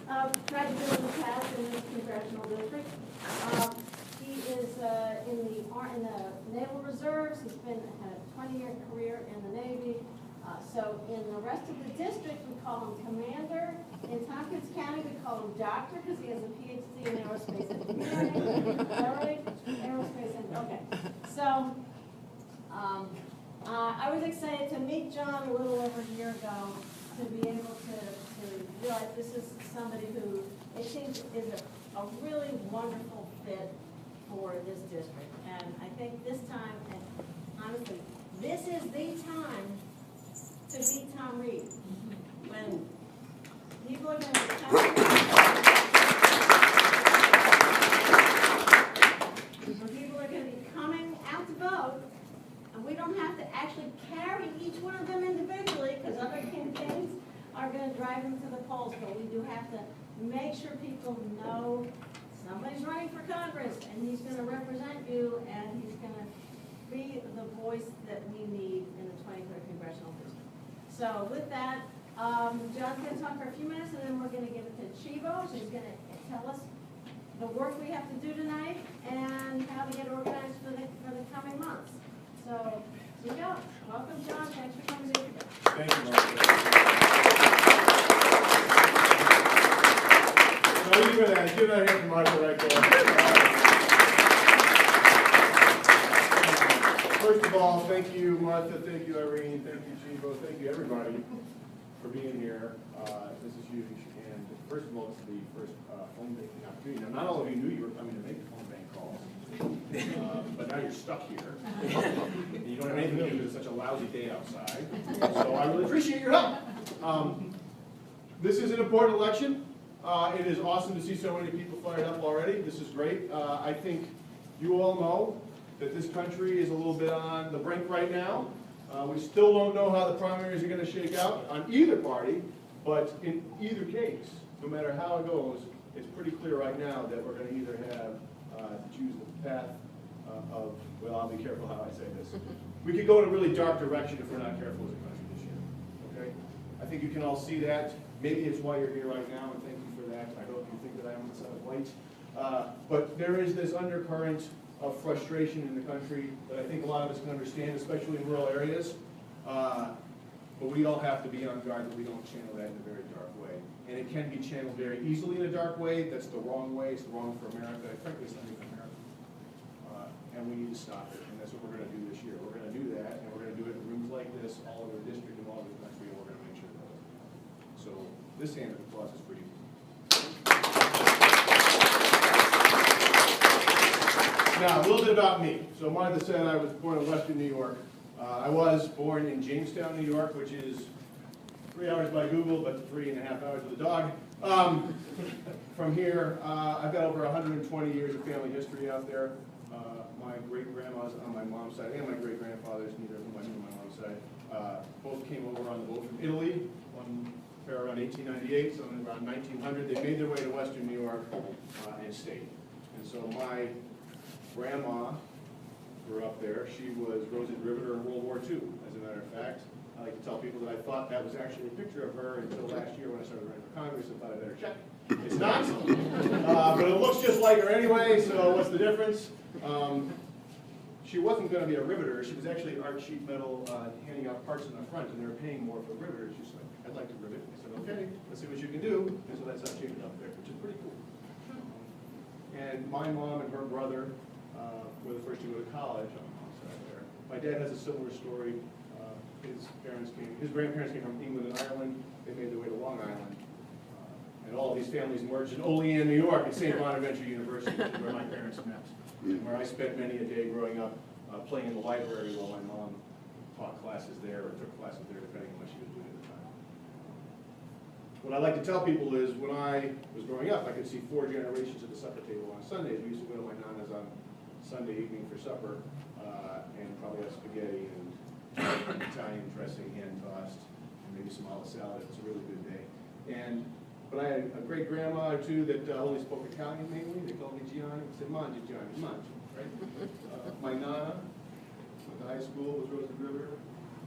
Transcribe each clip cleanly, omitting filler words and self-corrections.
tried to do in the past in this congressional district. He is in the Naval Reserves. He's had a 20-year career in the Navy. So in the rest of the district, we call him Commander. In Tompkins County, we call him Doctor because he has a PhD in aerospace engineering. Is that right? Aerospace engineering. Okay. So I was excited to meet John a little over a year ago to be able to realize this is somebody who it seems is a really wonderful fit for this district. And I think this time, and honestly, this is the time to beat Tom Reed. When people are going to be coming, out to vote, and we don't have to actually carry each one of them individually because other campaigns are going to drive them to the polls, but we do have to make sure people know somebody's running for Congress and he's going to represent you and he's going to be the voice that we need in the 23rd Congressional District. So with that, John's going to talk for a few minutes and then we're going to give it to Chivo. She's going to tell us the work we have to do tonight and how to get organized for the coming months. So here you go. Welcome, John. Thanks for coming in. Thank you, Martha. No, you go ahead. Give that hand to Martha right there. First of all, thank you, Martha. Thank you, Irene. Thank you, Chivo. Thank you, everybody, for being here. This is huge. And first of all, this is the first phone banking opportunity. Now, not all of you knew you were coming to make phone bank calls, but now you're stuck here. And you don't have anything to do because it's such a lousy day outside. So I really appreciate your help. This is an important election. It is awesome to see so many people fired up already. This is great. I think you all know that this country is a little bit on the brink right now. We still don't know how the primaries are going to shake out on either party, but in either case, no matter how it goes, it's pretty clear right now that we're going to either have to choose the path of, well, I'll be careful how I say this. We could go in a really dark direction if we're not careful as a country this year, okay? I think you can all see that. Maybe it's why you're here right now, and thank you for that. I hope you think that I'm on the side of light. But there is this undercurrent of frustration in the country that I think a lot of us can understand, especially in rural areas. But we all have to be on guard that we don't channel that in a very dark way. And it can be channeled very easily in a dark way. That's the wrong way. It's the wrong for America. Frankly, it's not even America. And we need to stop it. And that's what we're going to do this year. We're going to do that, and we're going to do it in rooms like this, all over the district and all over the country, and we're going to make sure that doesn't happen. So this hand of applause is for you. Now, a little bit about me. So Martha said I was born in Western New York. I was born in Jamestown, New York, which is 3 hours by Google, but 3.5 hours with a dog. From here, I've got over 120 years of family history out there. My great-grandmas on my mom's side and my great-grandfathers, neither of whom I knew on my mom's side, both came over on the boat from Italy, one pair around 1898, some around 1900. They made their way to Western New York and stayed. And so my grandma grew up there. She was Rosa Riveter in World War II, as a matter of fact. I like to tell people that I thought that was actually a picture of her until last year when I started running for Congress and thought I better check. It's not, but it looks just like her anyway, so what's the difference? She wasn't going to be a riveter. She was actually art sheet metal handing out parts in the front, and they were paying more for riveters. She's like, I'd like to rivet. I said, okay, let's see what you can do. And so that's how she ended up there, which is pretty cool. And my mom and her brother were the first to go to college on the mom's side there. My dad has a similar story. His grandparents came from England and Ireland. They made their way to Long Island. And all of these families merged in Olean, New York, at St. Bonaventure University, which is where my parents met. And where I spent many a day growing up playing in the library while my mom taught classes there or took classes there, depending on what she was doing at the time. What I like to tell people is when I was growing up, I could see 4 generations at the supper table on Sundays. We used to go to my nana's on Sunday evening for supper and probably have spaghetti and Italian dressing, hand tossed, and maybe some olive salad. It was a really good day. But I had a great-grandma or two that only spoke Italian mainly. They called me Gianni. I said, Mangi, Gianni, Mangi, right? My nana went to high school, was Rosa Riveter.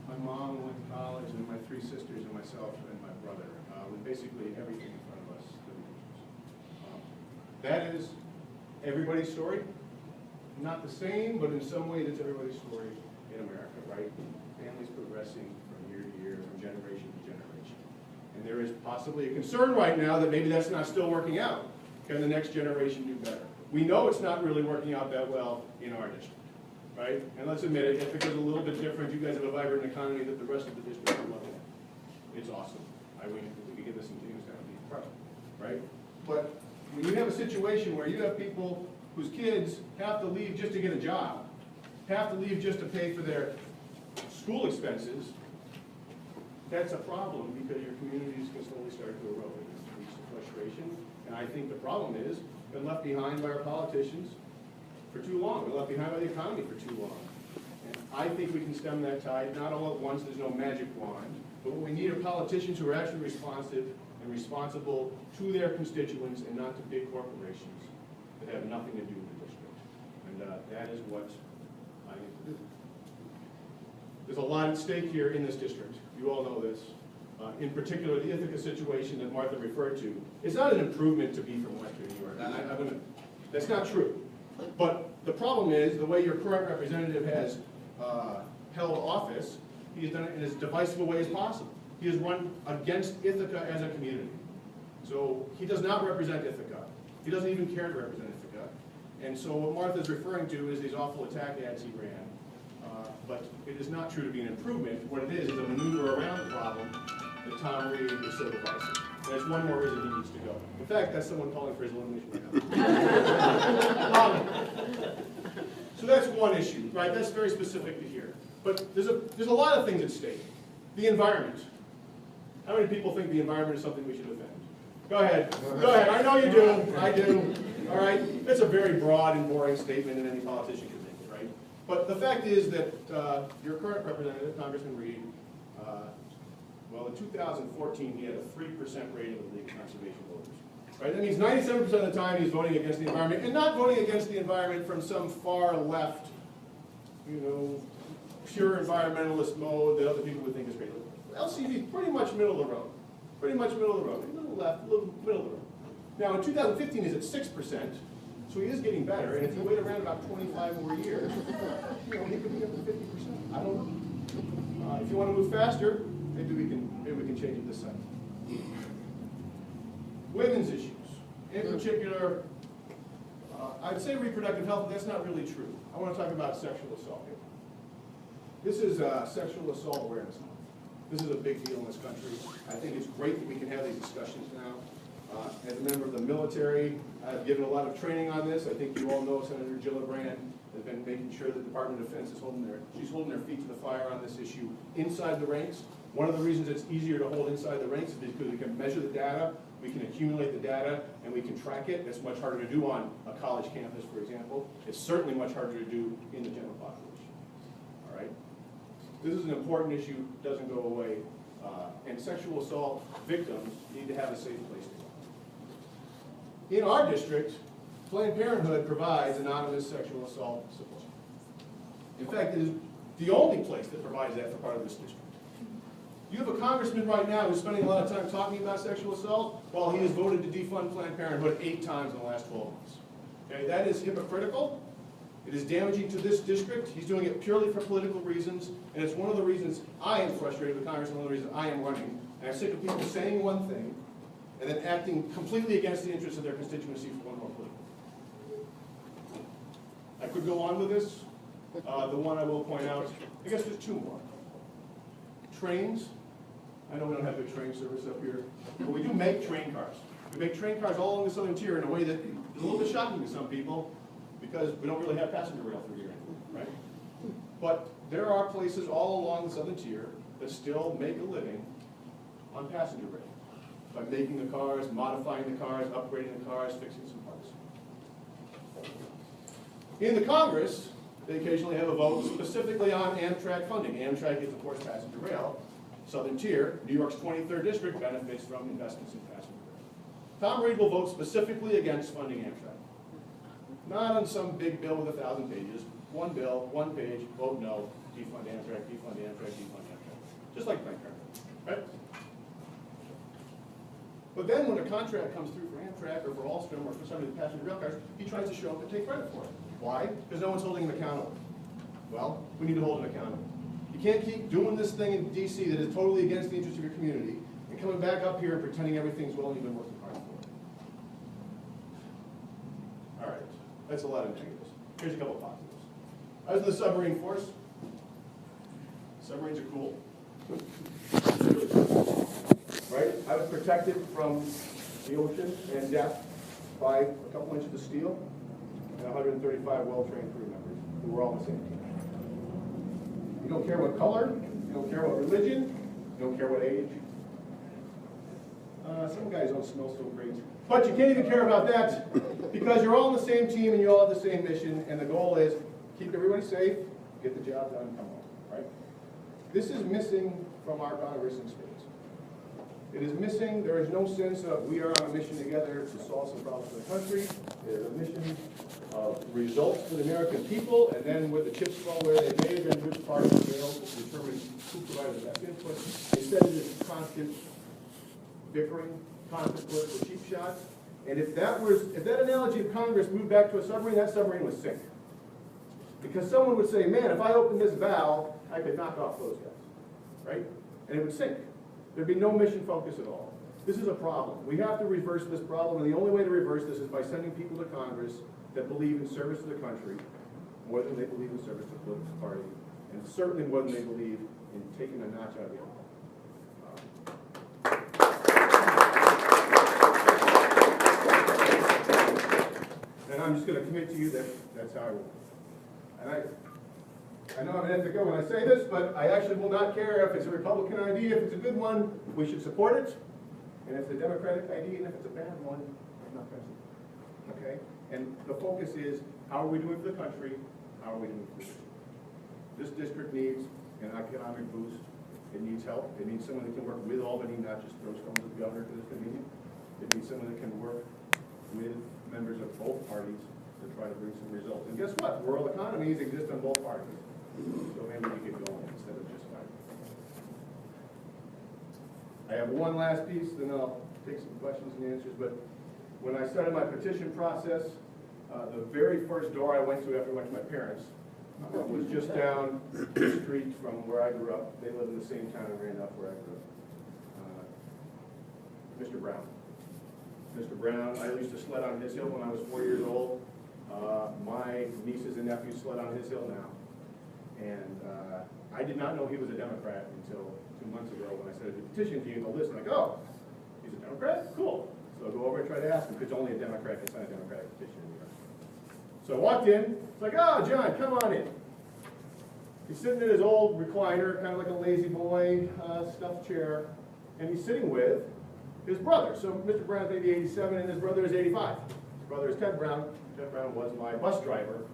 My mom went to college, and my 3 sisters and myself and my brother. With basically everything in front of us that we could That is everybody's story. Not the same, but in some ways it's everybody's story in America, right? Families progressing from year to year, from generation to generation. And there is possibly a concern right now that maybe that's not still working out. Can the next generation do better? We know it's not really working out that well in our district, right? And let's admit it, Ithaca's a little bit different. You guys have a vibrant economy that the rest of the district are loving. It's awesome. We could get this in Jamestown, it'd be proud, right? But when you have a situation where you have people whose kids have to leave just to get a job, have to leave just to pay for their school expenses, that's a problem because your communities can slowly start to erode and reach the frustration. And I think the problem is been left behind by our politicians for too long. We're left behind by the economy for too long. And I think we can stem that tide, not all at once, there's no magic wand, but what we need are politicians who are actually responsive and responsible to their constituents and not to big corporations that have nothing to do with the district. And that is what I need to do. There's a lot at stake here in this district. You all know this. In particular, the Ithaca situation that Martha referred to. It's not an improvement to be from Western New York. That's not true. But the problem is the way your current representative has held office, he has done it in as divisive a way as possible. He has run against Ithaca as a community. So he does not represent Ithaca. He doesn't even care to represent Ithaca. And so what Martha's referring to is these awful attack ads he ran. But it is not true to be an improvement. What it is a maneuver around the problem that Tom Reed is so divisive. And that's one more reason he needs to go. In fact, that's someone calling for his elimination right now. So that's one issue, right? That's very specific to here. But there's a lot of things at stake. The environment. How many people think the environment is something we should defend? Go ahead. Go ahead. I know you do. I do. All right? That's a very broad and boring statement that any politician can make, right? But the fact is that your current representative, Congressman Reed, well, in 2014, he had a 3% rating of the League of Conservation voters. Right? That means 97% of the time he's voting against the environment, and not voting against the environment from some far left, pure environmentalist mode that other people would think is great. LCV is pretty much middle of the road. Pretty much middle of the road. A little left, a little middle of the road. Now, in 2015, he's at 6%, so he is getting better, and if you wait around about 25 more years, he could be up to 50%. I don't know. If you want to move faster, maybe we can change it this side. Women's issues. In particular, I'd say reproductive health, but that's not really true. I want to talk about sexual assault here. This is Sexual Assault Awareness Month. This is a big deal in this country. I think it's great that we can have these discussions now. As a member of the military, I've given a lot of training on this. I think you all know Senator Gillibrand has been making sure that the Department of Defense is holding their feet to the fire on this issue inside the ranks. One of the reasons it's easier to hold inside the ranks is because we can measure the data, we can accumulate the data, and we can track it. It's much harder to do on a college campus, for example. It's certainly much harder to do in the general population. All right? This is an important issue, doesn't go away, and sexual assault victims need to have a safe place to go. In our district, Planned Parenthood provides anonymous sexual assault support. In fact, it is the only place that provides that for part of this district. You have a congressman right now who's spending a lot of time talking about sexual assault while he has voted to defund Planned Parenthood 8 times in the last 12 months. Okay, that is hypocritical. It is damaging to this district. He's doing it purely for political reasons, and it's one of the reasons I am frustrated with Congress, and one of the reasons I am running. And I'm sick of people saying one thing and then acting completely against the interests of their constituency for one more political. I could go on with this. The one I will point out, I guess there's 2 more. Trains. I know we don't have good train service up here, but we do make train cars. We make train cars all along the southern tier in a way that is a little bit shocking to some people because we don't really have passenger rail through here, right? But there are places all along the southern tier that still make a living on passenger rail by making the cars, modifying the cars, upgrading the cars, fixing some parts. In the Congress, they occasionally have a vote specifically on Amtrak funding. Amtrak is, of course, passenger rail. Southern tier, New York's 23rd district benefits from investments in passenger rail. Tom Reed will vote specifically against funding Amtrak. Not on some big bill with 1,000 pages. One bill, one page, vote no, defund Amtrak, defund Amtrak, defund Amtrak. Just like Planned Parenthood, right? But then when a contract comes through for Amtrak or for Alstom or for some of the passenger rail cars, he tries to show up and take credit for it. Why? Because no one's holding him accountable. Well, we need to hold him accountable. You can't keep doing this thing in DC that is totally against the interest of your community and coming back up here and pretending everything's well and you've been working hard for it. All right, that's a lot of negatives. Here's a couple of positives. I was in the submarine force. Submarines are cool. Really cool. Right? I was protected from the ocean and death by a couple inches of steel and 135 well-trained crew members who were all on the same team. You don't care what color, you don't care what religion, you don't care what age. Some guys don't smell so great. But you can't even care about that because you're all on the same team and you all have the same mission, and the goal is keep everybody safe, get the job done, come home. Right? This is missing from our Congress and states. It is missing. There is no sense of we are on a mission together to solve some problems in the country. It is a mission of results for the American people, and then where the chips fall where they may, then which party fails to determine who provided the best input. Instead, it is constant bickering, constant political cheap shots. And if that analogy of Congress moved back to a submarine, that submarine would sink. Because someone would say, man, if I open this valve, I could knock off those guys, right? And it would sink. There'd be no mission focus at all. This is a problem. We have to reverse this problem, and the only way to reverse this is by sending people to Congress that believe in service to the country more than they believe in service to the political party, and certainly more than they believe in taking a notch out of the envelope. And I'm just going to commit to you that that's how I will. And I know I'm an ethical when I say this, but I actually will not care if it's a Republican idea. If it's a good one, we should support it. And if it's a Democratic idea, and if it's a bad one, I'm not going to support it. Okay? And the focus is, how are we doing for the country? How are we doing for the city? This district needs an economic boost. It needs help. It needs someone that can work with Albany, not just throw stones at the governor because it's convenient. It needs someone that can work with members of both parties to try to bring some results. And guess what? World economies exist on both parties. So maybe we get going instead of just fighting. I have one last piece, then I'll take some questions and answers. But when I started my petition process, the very first door I went to after I went to my parents was just down the street from where I grew up. They live in the same town and ran up where I grew up. Mr. Brown. Mr. Brown, I used to sled on his hill when I was 4 years old. My nieces and nephews sled on his hill now. And I did not know he was a Democrat until 2 months ago when I started the petition team on the list. Like, oh, he's a Democrat? Cool. So I go over and try to ask him, because only a Democrat can sign a Democratic petition in New York. So I walked in. It's like, oh, John, come on in. He's sitting in his old recliner, kind of like a lazy boy stuffed chair, and he's sitting with his brother. So Mr. Brown's maybe 87, and his brother is 85. His brother is Ted Brown. Ted Brown was my bus driver.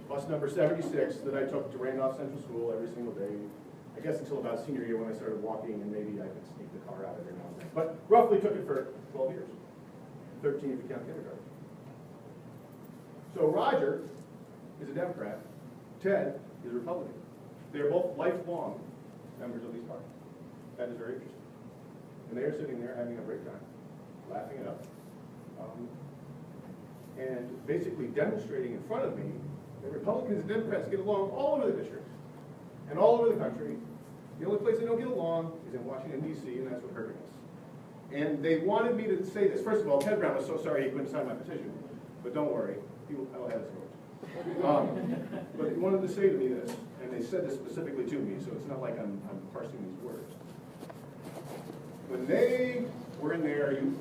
Bus number 76 that I took to Randolph Central School every single day, I guess until about senior year when I started walking, and maybe I could sneak the car out every now and then. But roughly took it for 12 years, 13 if you count kindergarten. So Roger is a Democrat, Ted is a Republican. They're both lifelong members of these parties. That is very interesting. And they are sitting there having a great time, laughing it up, and basically demonstrating in front of me that Republicans and Democrats get along all over the district and all over the country. The only place they don't get along is in Washington, D.C., and that's what hurting us. And they wanted me to say this. First of all, Ted Brown was so sorry he couldn't sign my petition. But don't worry, I will have his vote. But he wanted to say to me this, and they said this specifically to me, so it's not like I'm parsing these words. When they were in their youth,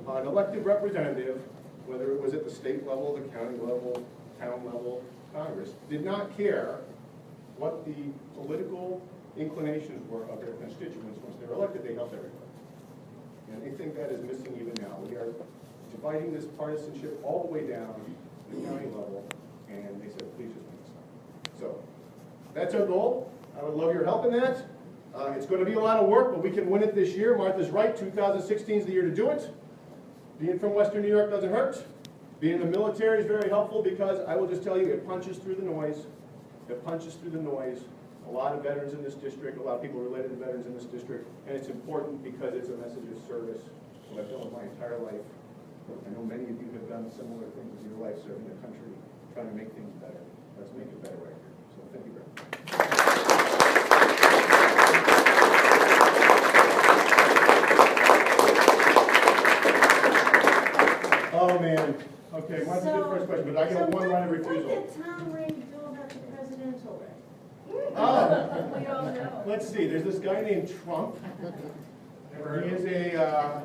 an elected representative, whether it was at the state level, the county level, town level, Congress, did not care what the political inclinations were of their constituents. Once they were elected, they helped everybody. And I think that is missing even now. We are dividing this partisanship all the way down to the county level, and they said, please just make this up. So that's our goal. I would love your help in that. It's going to be a lot of work, but we can win it this year. Martha's right, 2016 is the year to do it. Being from Western New York doesn't hurt. Being in the military is very helpful because I will just tell you, it punches through the noise. It punches through the noise a lot of veterans in this district, a lot of people related to veterans in this district, and it's important because it's a message of service. What I've done with my entire life. I know many of you have done similar things in your life, serving the country, trying to make things better. Let's make it better right here. So thank you very much. Oh, man. Okay, mine's a good first question, but I get one line of refusal. What did Tom Reed do about the presidential race? Oh, We all know. let's see. There's this guy named Trump. He is a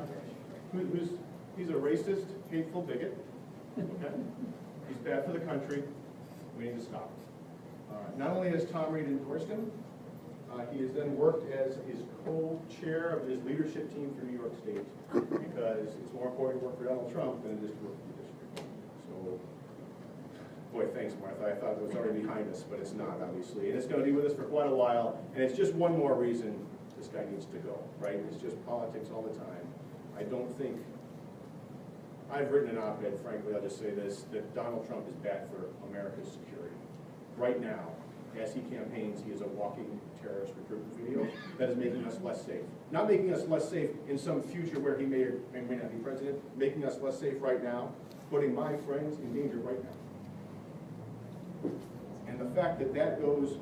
he's a racist, hateful bigot. Okay, he's bad for the country. We need to stop him. Not only has Tom Reed endorsed him, he has then worked as his co-chair of his leadership team for New York State because it's more important to work for Donald Trump than it is to work for the district. So, boy, thanks, Martha. I thought it was already behind us, but it's not, obviously. And it's going to be with us for quite a while, and it's just one more reason this guy needs to go, right? It's just politics all the time. I don't think, I've written an op-ed, frankly, I'll just say this, that Donald Trump is bad for America's security. Right now, as he campaigns, he is a walking terrorist recruitment video that is making us less safe. Not making us less safe in some future where he may or may not be president, making us less safe right now, putting my friends in danger right now. And the fact that that goes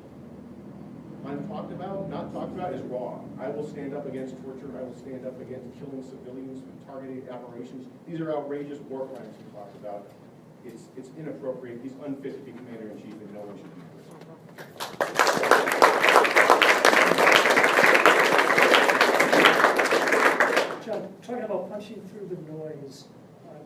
untalked about, not talked about, is wrong. I will stand up against torture. I will stand up against killing civilians with targeted operations. These are outrageous war crimes he talks about. It's inappropriate. He's unfit to be commander-in-chief, and no one should be. John, talking about punching through the noise,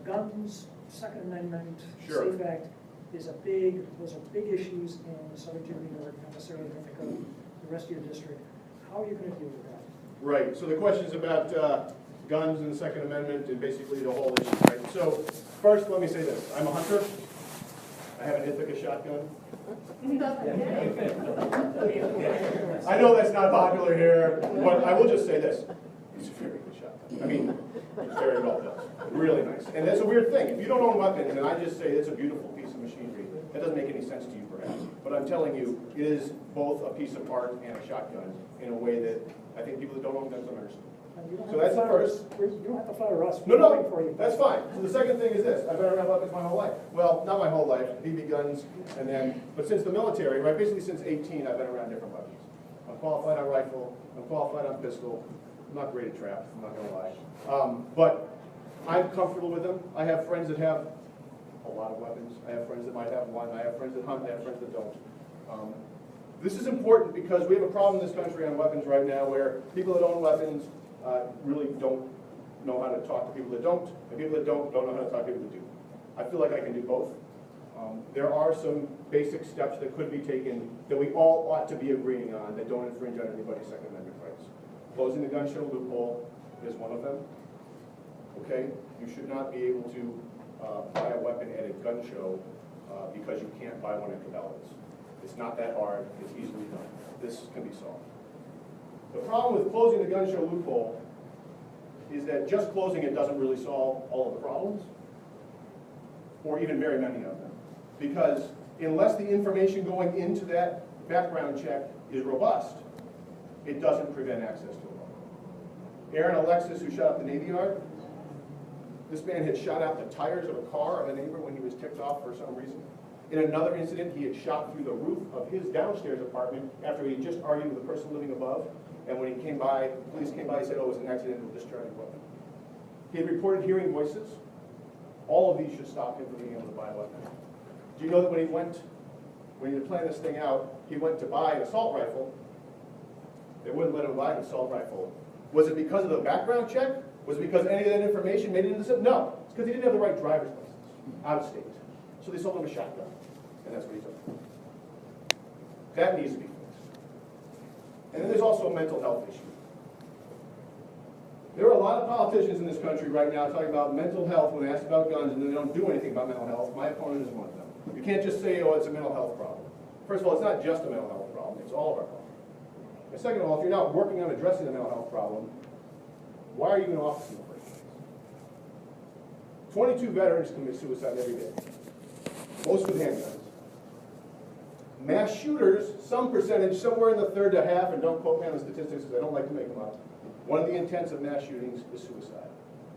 guns, Second Amendment, Sure. SAFE Act those are big issues in Southern New York, not necessarily in the rest of your district. How are you going to deal with that? Right, so the question is about guns and the Second Amendment and basically the whole issue, right? So first, let me say this. I'm a hunter. I have an Ithaca shotgun. I know that's not popular here, but I will just say this. It's a very good shotgun. I mean, it's very well done. Really nice. And that's a weird thing. If you don't own weapons, and I just say it's a beautiful piece of machinery, that doesn't make any sense to you perhaps. But I'm telling you, it is both a piece of art and a shotgun in a way that I think people that don't own guns don't understand. So that's the first. You don't have to fire us. No, that's fine. So the second thing is this. I've been around weapons my whole life. Well, not my whole life, BB guns, and then, but since the military, right, basically since 18, I've been around different weapons. I'm qualified on rifle, I'm qualified on pistol. I'm not great at trap, I'm not gonna lie. But I'm comfortable with them. I have friends that have a lot of weapons. I have friends that might have one. I have friends that hunt, I have friends that don't. This is important because we have a problem in this country on weapons right now where people that own weapons really don't know how to talk to people that don't, and people that don't know how to talk to people that do. I feel like I can do both. There are some basic steps that could be taken that we all ought to be agreeing on that don't infringe on anybody's Second Amendment rights. Closing the gun show loophole is one of them. Okay, you should not be able to buy a weapon at a gun show because you can't buy one at Cabela's. It's not that hard, it's easily done. This can be solved. The problem with closing the gun show loophole is that just closing it doesn't really solve all of the problems, or even very many of them. Because unless the information going into that background check is robust, it doesn't prevent access to a weapon. Aaron Alexis, who shot up the Navy Yard, this man had shot out the tires of a car of a neighbor when he was ticked off for some reason. In another incident, he had shot through the roof of his downstairs apartment after he had just argued with the person living above. And when he came by, the police came by, he said, oh, it was an accidental discharge of weapon. He had reported hearing voices. All of these should stop him from being able to buy a weapon. Do you know that when he had planned this thing out, he went to buy an assault rifle. They wouldn't let him buy an assault rifle. Was it because of the background check? Was it because any of that information made it into the system? No, it's because he didn't have the right driver's license, out of state. So they sold him a shotgun, and that's what he took. That needs to be fixed. And then there's also a mental health issue. There are a lot of politicians in this country right now talking about mental health when asked about guns, and then they don't do anything about mental health. My opponent is one of them. You can't just say, oh, it's a mental health problem. First of all, it's not just a mental health problem, it's all of our problems. And second of all, if you're not working on addressing the mental health problem, why are you in office in the first place? 22 veterans commit suicide every day, most with handguns. mass shooters, some percentage, somewhere in the third to half, and don't quote me on the statistics because I don't like to make them up, one of the intents of mass shootings is suicide.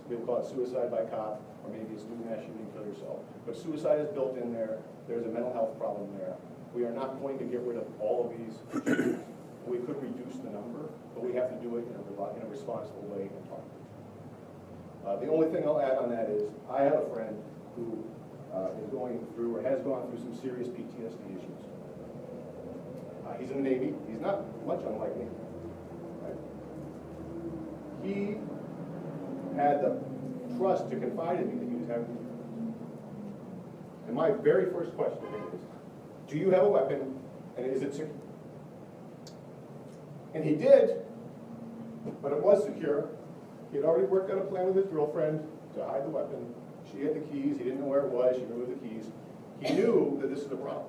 Some people call it suicide by cop, or maybe it's new mass shooting, kill yourself. But suicide is built in there. There's a mental health problem there. We are not going to get rid of all of these shootings. We could reduce the number, but we have to do it in a responsible way and talk. The only thing I'll add on that is I have a friend who is going through or has gone through some serious PTSD issues. He's in the Navy. He's not much unlike me. Right? He had the trust to confide in me that he was having. And my very first question to him is, do you have a weapon, and is it secure? And he did, but it was secure. He had already worked out a plan with his girlfriend to hide the weapon. She had the keys. He didn't know where it was. She removed the keys. He knew that this is a problem.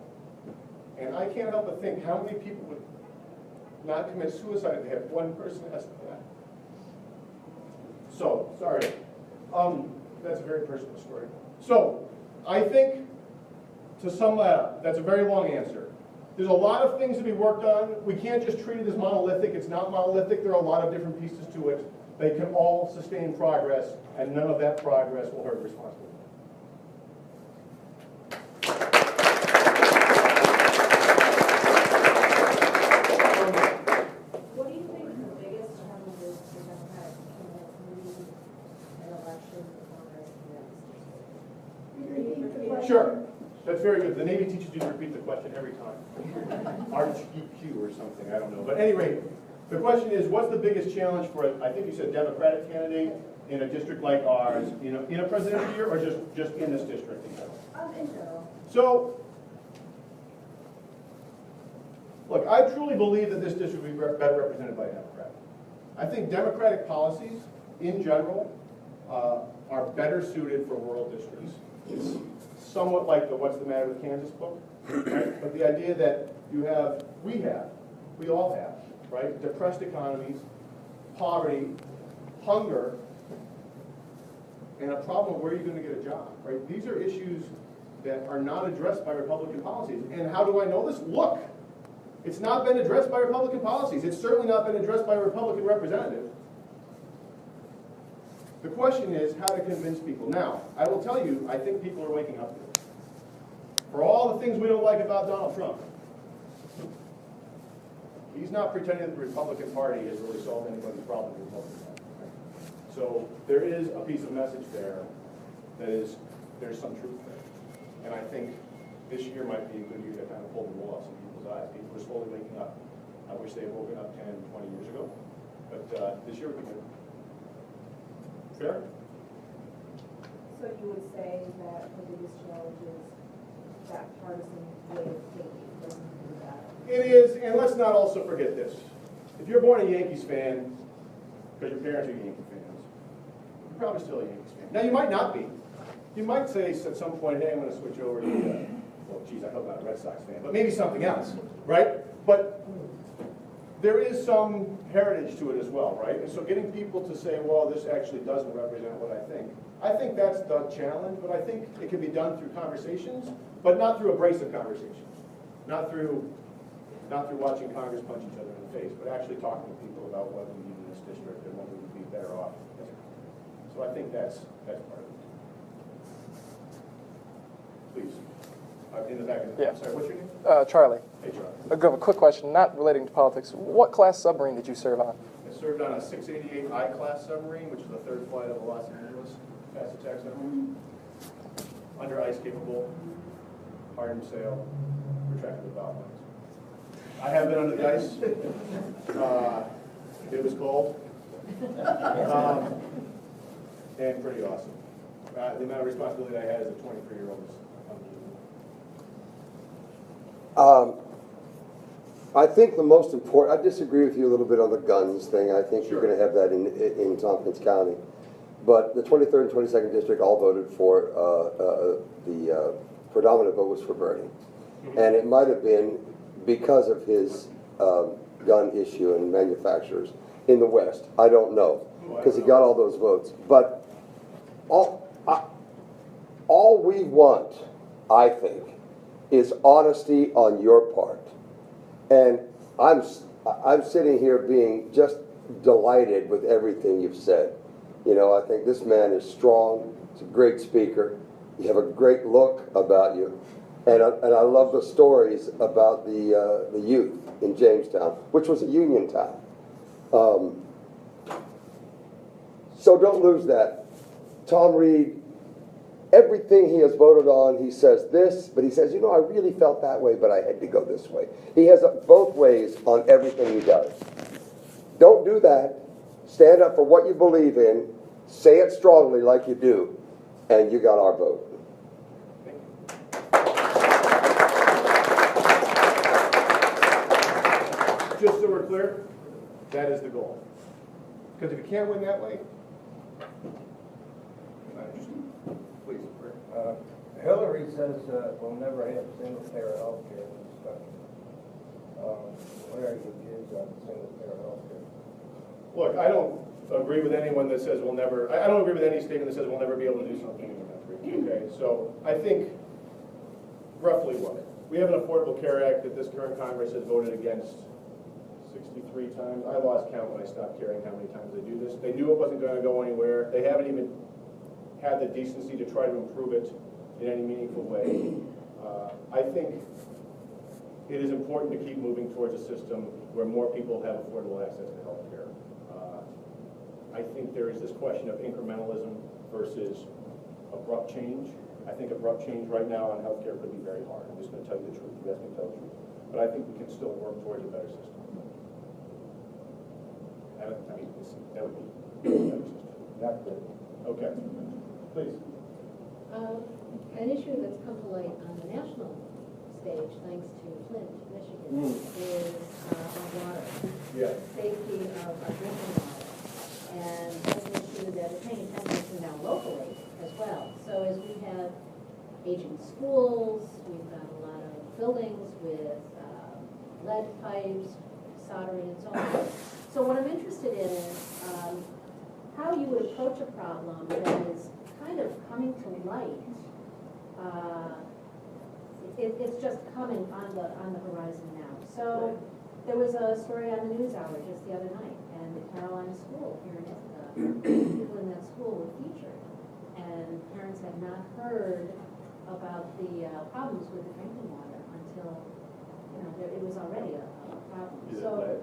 And I can't help but think how many people would not commit suicide if they have one person that has to die. So, sorry. That's a very personal story. So, I think, to sum that up, that's a very long answer. There's a lot of things to be worked on. We can't just treat it as monolithic. It's not monolithic. There are a lot of different pieces to it. They can all sustain progress, and none of that progress will hurt responsibility. What do you think the biggest challenges for Democratic candidates leading an election for Congress? Sure. That's very good. The Navy teaches you to repeat the question every time. RGQ or something, I don't know. But at any rate, the question is, what's the biggest challenge for, I think you said Democratic candidate in a district like ours, in a presidential year, or just in this district in general? In general. So, look, I truly believe that this district will be better represented by a Democrat. I think Democratic policies, in general, are better suited for rural districts. It's somewhat like the What's the Matter with Kansas book, right? But the idea that we all have, right? Depressed economies, poverty, hunger, and a problem of where you're going to get a job, right? These are issues that are not addressed by Republican policies. And how do I know this? Look, it's not been addressed by Republican policies. It's certainly not been addressed by a Republican representative. The question is how to convince people. Now, I will tell you, I think people are waking up to it. For all the things we don't like about Donald Trump, he's not pretending that the Republican Party has really solved anybody's problem in the Republican Party. Right? So there is a piece of message there that is, there's some truth there. And I think this year might be a good year to kind of pull the wool off some people's eyes. People are slowly waking up. I wish they had woken up 10, 20 years ago. But this year would be good. Fair? So you would say that the biggest challenge is that partisan way of thinking doesn't do that? It is, and let's not also forget this. If you're born a Yankees fan, because your parents are Yankee fans, you're probably still a Yankees fan. Now, you might not be. You might say at some point, hey, I'm going to switch over to, well, geez, I hope not a Red Sox fan, but maybe something else, right? But there is some heritage to it as well, right? And so getting people to say, well, this actually doesn't represent what I think that's the challenge, but I think it can be done through conversations, but not through abrasive conversations. Not through watching Congress punch each other in the face, but actually talking to people about what we need in this district and what we would be better off. So I think that's part of it. Please. In the back of the Yeah. Sorry, what's your name? Charlie. Hey, Charlie. A quick question, not relating to politics. What class submarine did you serve on? I served on a 688 I-class submarine, which is the third flight of the Los Angeles fast attack submarine. Under ice capable, hardened sail, retractable bow lines. I have been under the ice. It was cold. And pretty awesome. The amount of responsibility I had as a 23-year-old is unbelievable. I think the most important, I disagree with you a little bit on the guns thing. I think you're going to have that in Tompkins County. But the 23rd and 22nd District all voted for, the predominant vote was for Bernie. And it might have been because of his gun issue and manufacturers in the West. I don't know, because he got all those votes. But all we want, I think, is honesty on your part. And I'm sitting here being just delighted with everything you've said. You know, I think this man is strong. He's a great speaker. You have a great look about you. And I love the stories about the youth in Jamestown, which was a union town. So don't lose that. Tom Reed, everything he has voted on, he says this, but he says, you know, I really felt that way, but I had to go this way. He has both ways on everything he does. Don't do that. Stand up for what you believe in. Say it strongly like you do, and you got our vote. Just so we're clear, that is the goal. Because if you can't win that way, please. Hillary says we'll never have single-payer health care in this country. What are your views on single-payer health care? Look, I don't agree with anyone that says we'll never, I don't agree with any statement that says we'll never be able to do something in the country, okay? So I think, roughly what? We have an Affordable Care Act that this current Congress has voted against 63 times. I lost count when I stopped caring how many times they do this. They knew it wasn't going to go anywhere. They haven't even had the decency to try to improve it in any meaningful way. I think it is important to keep moving towards a system where more people have affordable access to health care. I think there is this question of incrementalism versus abrupt change. I think abrupt change right now on health care could be very hard. I'm just going to tell you the truth. You guys can tell the truth. But I think we can still work towards a better system. That would be a better system. Not good. Okay. Please. An issue that's come to light on the national stage, thanks to Flint, Michigan, is our water. Yeah. Safety of our drinking water. And that's an issue that is paying attention to now locally as well. So as we have aging schools, we've got a lot of buildings with lead pipes, soldering and so on. So what I'm interested in is how you would approach a problem that is kind of coming to light. It's just coming on the horizon now. So there was a story on the NewsHour just the other night, and the Carolina school here in Ithaca, people in that school were featured, and parents had not heard about the problems with the drinking water until, you know, it was already a problem. Is it So, lead?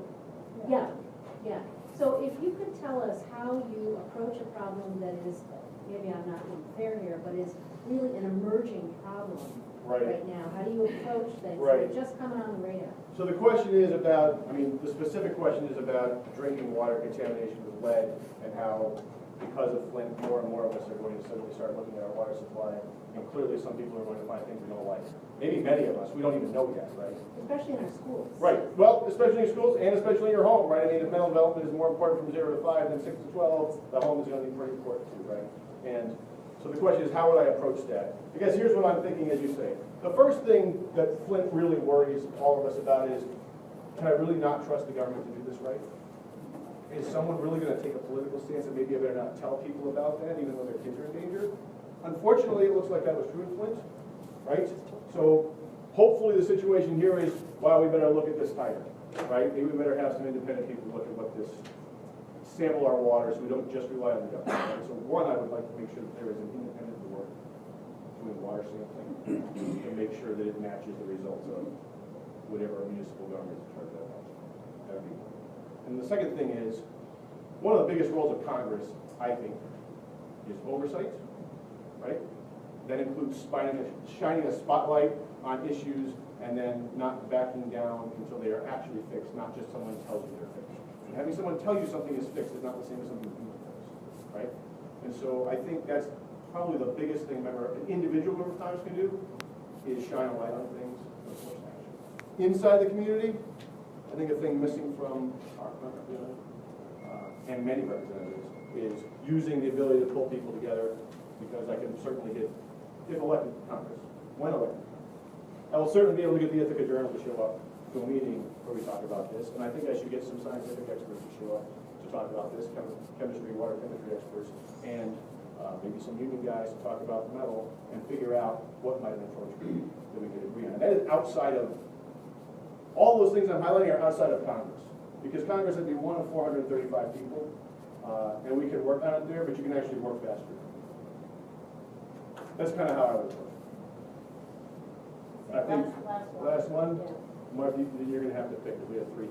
yeah. So if you could tell us how you approach a problem that is, maybe I'm not being fair here, but is really an emerging problem right now. How do you approach things that are just coming on the radar? So the question is about, I mean, the specific question is about drinking water contamination with lead and how, because of Flint, more and more of us are going to suddenly start looking at our water supply, and clearly some people are going to find things we don't like. Maybe many of us, we don't even know yet, right? Especially in our schools. Right. Well, especially in schools and especially in your home, right? I mean, if mental development is more important from 0 to 5 than 6 to 12, the home is going to be pretty important too, right? And so the question is, how would I approach that? Because here's what I'm thinking as you say. The first thing that Flint really worries all of us about is, can I really not trust the government to do this right? Is someone really going to take a political stance and maybe I better not tell people about that, even though their kids are in danger? Unfortunately, it looks like that was true in Flint, right? So hopefully the situation here is, wow, we better look at this tighter, right? Maybe we better have some independent people look at what this, sample our water so we don't just rely on the government. Right? So one, I would like to make sure that there is an independent board doing water sampling to make sure that it matches the results of whatever municipal government is in charge of that. That would be one. And the second thing is, one of the biggest roles of Congress, I think, is oversight, right? That includes shining a spotlight on issues and then not backing down until they are actually fixed, not just someone tells you they're fixed. And having someone tell you something is fixed is not the same as something you fix, right? And so I think that's probably the biggest thing, remember, an individual member of Congress can do is shine a light on things and force action. Inside the community, I think a thing missing from our and many representatives is using the ability to pull people together, because I can certainly get, if elected to Congress, when elected, I will certainly be able to get the Ithaca Journal to show up to a meeting where we talk about this, and I think I should get some scientific experts to show up to talk about this, chemistry, water chemistry experts, and maybe some union guys to talk about the metal and figure out what might have been approach that we could agree on. And that is outside of, all those things I'm highlighting are outside of Congress. Because Congress would be one of 435 people, and we can work on it there, but you can actually work faster. That's kind of how I would work. I think, last one, Mark, you're going to have to pick, because we have 3.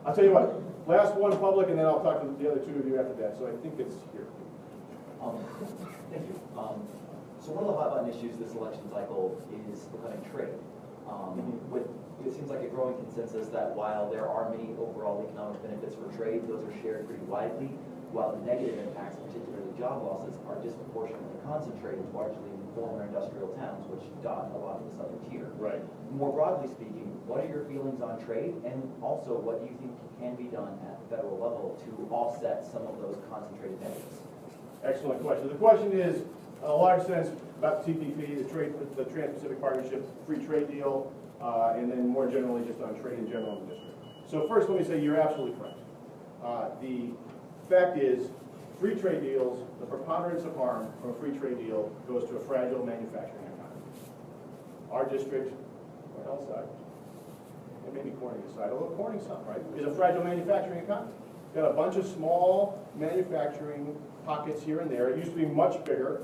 I'll tell you what, last one public, and then I'll talk to the other 2 of you after that, so I think it's here. Thank you. So one of the hot button issues this election cycle is regarding trade. It seems like a growing consensus that while there are many overall economic benefits for trade, those are shared pretty widely, while the negative impacts, particularly job losses, are disproportionately concentrated largely in former industrial towns, which dot a lot of the southern tier. Right. More broadly speaking, what are your feelings on trade, and also what do you think can be done at the federal level to offset some of those concentrated negatives? Excellent question. The question is, in a large sense, about TPP, the Trans-Pacific Partnership Free Trade Deal, and then more generally just on trade in general in the district. So first, let me say you're absolutely correct. The fact is, free trade deals, the preponderance of harm from a free trade deal goes to a fragile manufacturing economy. Our district, or Hillside, and maybe Corning aside, although Corning's some, right, is a fragile manufacturing economy. Got a bunch of small manufacturing pockets here and there. It used to be much bigger,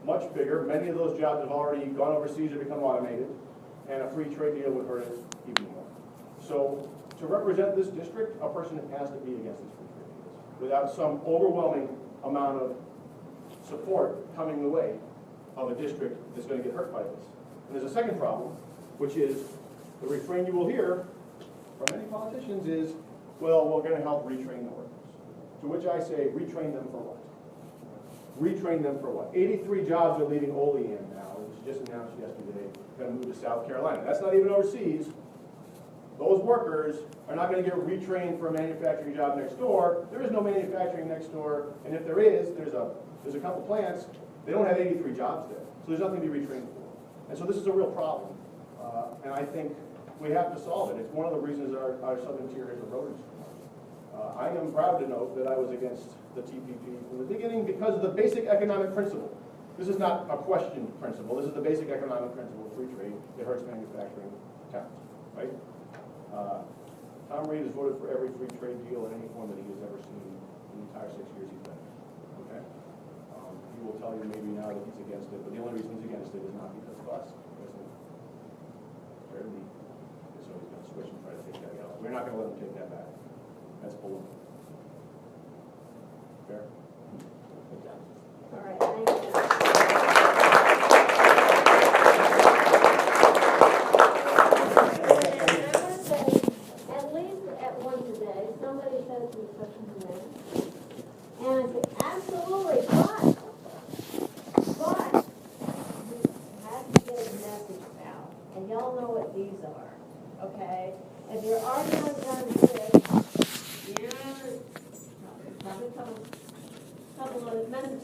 much bigger. Many of those jobs have already gone overseas or become automated, and a free trade deal would hurt it even more. So to represent this district, a person has to be against these free trade deals without some overwhelming amount of support coming the way of a district that's going to get hurt by this. And there's a second problem, which is the refrain you will hear from many politicians is, well, we're going to help retrain the workers. To which I say, retrain them for what? Retrain them for what? 83 jobs are leaving Olean now. It was just announced yesterday, going to move to South Carolina. That's not even overseas. Those workers are not going to get retrained for a manufacturing job next door. There is no manufacturing next door, and if there is, there's a couple plants. They don't have 83 jobs there, so there's nothing to be retrained for. And so this is a real problem, and I think we have to solve it. It's one of the reasons our southern tier has eroded so much. I am proud to note that I was against the TPP from the beginning because of the basic economic principle. This is not a question principle. This is the basic economic principle of free trade that hurts manufacturing towns, right? Tom Reed has voted for every free trade deal in any form that he has ever seen in the entire 6 years he's been there, okay? He will tell you maybe now that he's against it, but the only reason he's against it is not because of us, because of fair league. And so he's going to switch and try to take that out. We're not going to let him take that back. That's Plumb. Fair? All right, thank you. At least at one today, somebody said some question to me, and I said, absolutely, but you have to get a message out, and y'all know what these are, okay? If you're arguing on this, probably a couple of messages